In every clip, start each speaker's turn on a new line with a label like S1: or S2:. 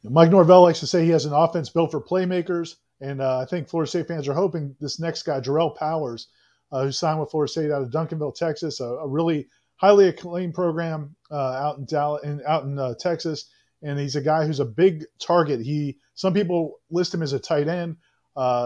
S1: Mike Norvell likes to say he has an offense built for playmakers, and I think Florida State fans are hoping this next guy, Jerrale Powers, who signed with Florida State out of Duncanville, Texas, a really highly acclaimed program out in Dallas and out in Texas. And he's a guy who's a big target. Some people list him as a tight end.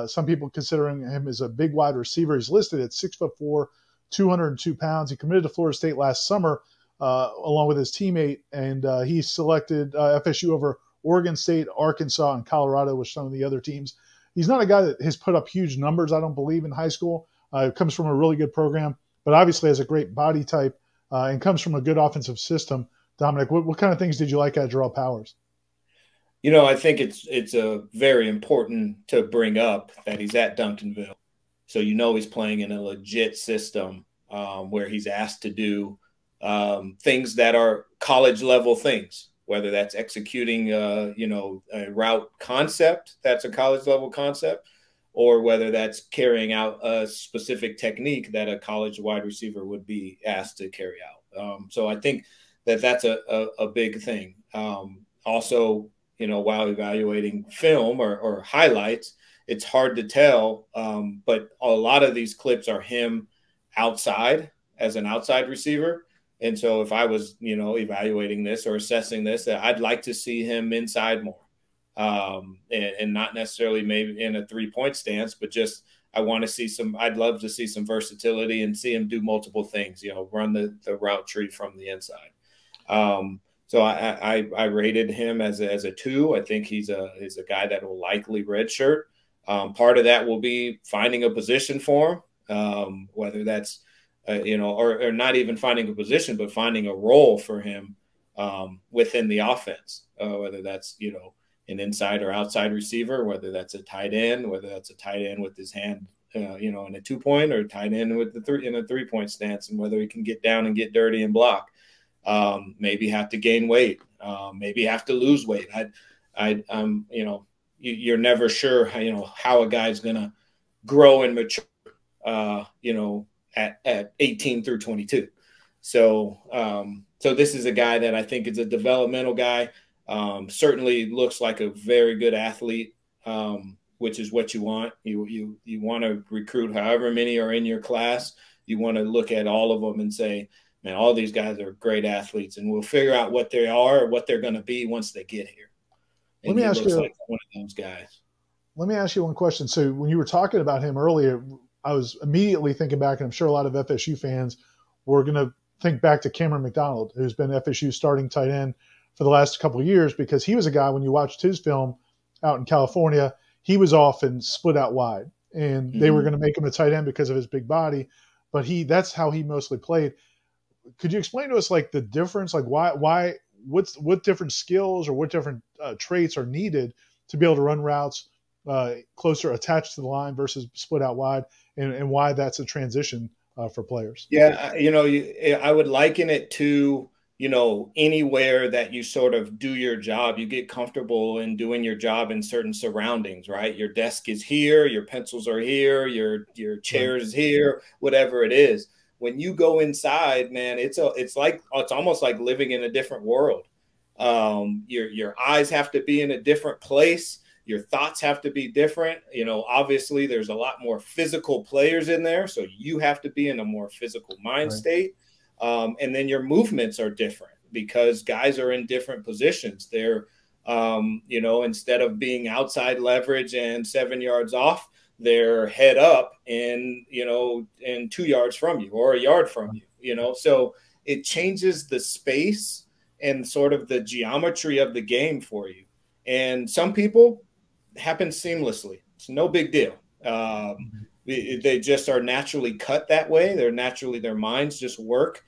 S1: Some people considering him as a big wide receiver. He's listed at 6'4", 202 pounds. He committed to Florida State last summer along with his teammate, and he selected FSU over Oregon State, Arkansas, and Colorado with some of the other teams. He's not a guy that has put up huge numbers, I don't believe, in high school. Comes from a really good program, but obviously has a great body type and comes from a good offensive system. Dominic, what kind of things did you like at Jerrale Powers?
S2: I think it's a very important to bring up that he's at Duncanville. So he's playing in a legit system where he's asked to do things that are college level things, whether that's executing, a route concept that's a college level concept, or whether that's carrying out a specific technique that a college wide receiver would be asked to carry out. So I think that's a big thing. Also, while evaluating film or highlights, it's hard to tell. But a lot of these clips are him outside as an outside receiver. And so if I was, evaluating this or assessing this, I'd like to see him inside more and not necessarily maybe in a 3-point stance, but just I'd love to see some versatility and see him do multiple things, run the route tree from the inside. So I rated him as a 2. I think he's a guy that will likely redshirt. Part of that will be finding a position for him, whether that's or not even finding a position, but finding a role for him within the offense, whether that's an inside or outside receiver, whether that's a tight end, whether that's a tight end with his hand in a 2-point, or tight end with in a 3-point stance, and whether he can get down and get dirty and block. Maybe have to gain weight, maybe have to lose weight. You're never sure how a guy's gonna grow and mature, at 18 through 22. So this is a guy that I think is a developmental guy. Certainly looks like a very good athlete, which is what you want. You want to recruit however many are in your class. You want to look at all of them and say, man, all these guys are great athletes, and we'll figure out what they are or what they're going to be once they get here. And
S1: let me ask you,
S2: like one of those guys.
S1: Let me ask you one question. So when you were talking about him earlier, I was immediately thinking back, and I'm sure a lot of FSU fans were going to think back to Cameron McDonald, who's been FSU starting tight end for the last couple of years, because he was a guy, when you watched his film out in California, he was often split out wide, and they were going to make him a tight end because of his big body, but that's how he mostly played. Could you explain to us like the difference, like what different skills or what different traits are needed to be able to run routes closer attached to the line versus split out wide, and why that's a transition for players?
S2: Yeah, I would liken it to, anywhere that you sort of do your job, you get comfortable in doing your job in certain surroundings, right? Your desk is here, your pencils are here, your chair is here, whatever it is. When you go inside, man, it's almost like living in a different world. Your eyes have to be in a different place. Your thoughts have to be different. Obviously there's a lot more physical players in there, so you have to be in a more physical mind state. And then your movements are different because guys are in different positions. They're, instead of being outside leverage and 7 yards off, they're head up and 2 yards from you or a yard from you, so it changes the space and sort of the geometry of the game for you. And some people happen seamlessly. It's no big deal. They just are naturally cut that way. Their minds just work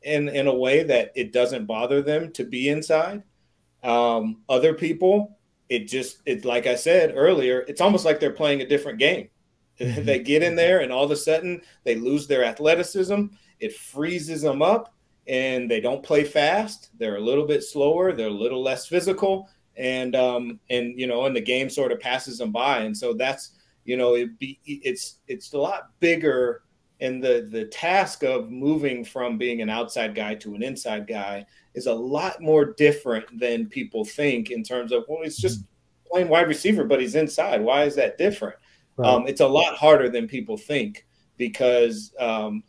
S2: in a way that it doesn't bother them to be inside. Other people, it's like I said earlier, it's almost like they're playing a different game. They get in there and all of a sudden they lose their athleticism. It freezes them up and they don't play fast. They're a little bit slower. They're a little less physical. And the game sort of passes them by. And so that's, it's a lot bigger. And the task of moving from being an outside guy to an inside guy is a lot more different than people think in terms of, well, it's just playing wide receiver, but he's inside. Why is that different?
S1: Right.
S2: It's a lot harder than people think because,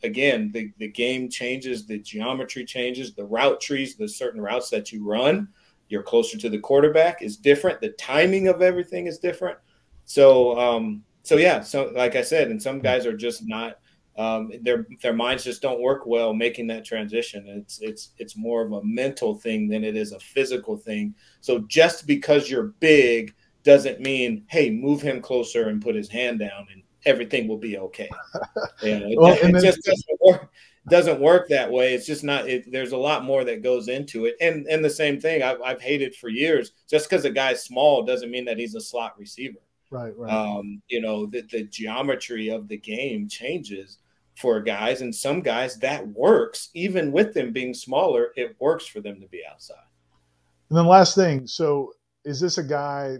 S2: again, the game changes, the geometry changes, the route trees, the certain routes that you run, you're closer to the quarterback is different. The timing of everything is different. So yeah, so like I said, and some guys are just not, their minds just don't work well making that transition. It's more of a mental thing than it is a physical thing. So just because you're big doesn't mean, hey, move him closer and put his hand down and everything will be okay. It just doesn't work that way. It's just not. There's a lot more that goes into it. And the same thing I've hated for years. Just because a guy's small doesn't mean that he's a slot receiver.
S1: Right.
S2: The geometry of the game changes for guys, and some guys that works even with them being smaller. It works for them to be outside.
S1: And then last thing, so is this a guy,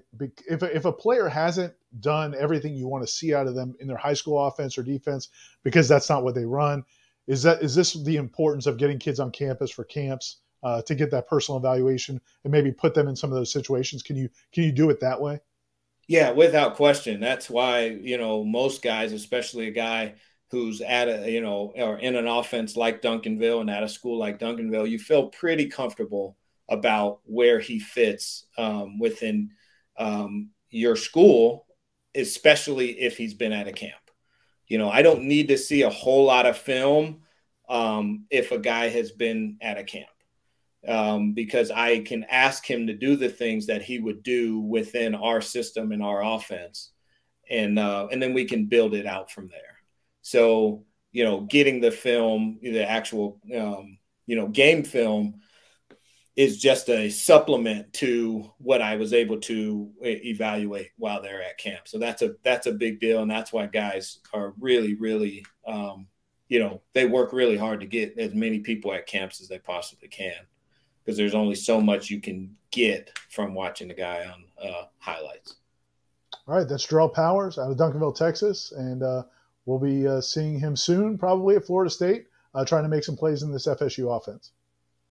S1: if a player hasn't done everything you want to see out of them in their high school offense or defense, because that's not what they run, is this the importance of getting kids on campus for camps to get that personal evaluation and maybe put them in some of those situations? Can you do it that way?
S2: Yeah, without question. That's why, most guys, especially a guy who's at or in an offense like Duncanville and at a school like Duncanville, you feel pretty comfortable about where he fits within your school, especially if he's been at a camp. I don't need to see a whole lot of film if a guy has been at a camp because I can ask him to do the things that he would do within our system and our offense. And then we can build it out from there. So, getting the film, the actual, game film is just a supplement to what I was able to evaluate while they're at camp. So that's a big deal. And that's why guys are really, really, they work really hard to get as many people at camps as they possibly can, because there's only so much you can get from watching the guy on highlights.
S1: All right. That's Jerrale Powers out of Duncanville, Texas. And we'll be seeing him soon, probably at Florida State, trying to make some plays in this FSU offense.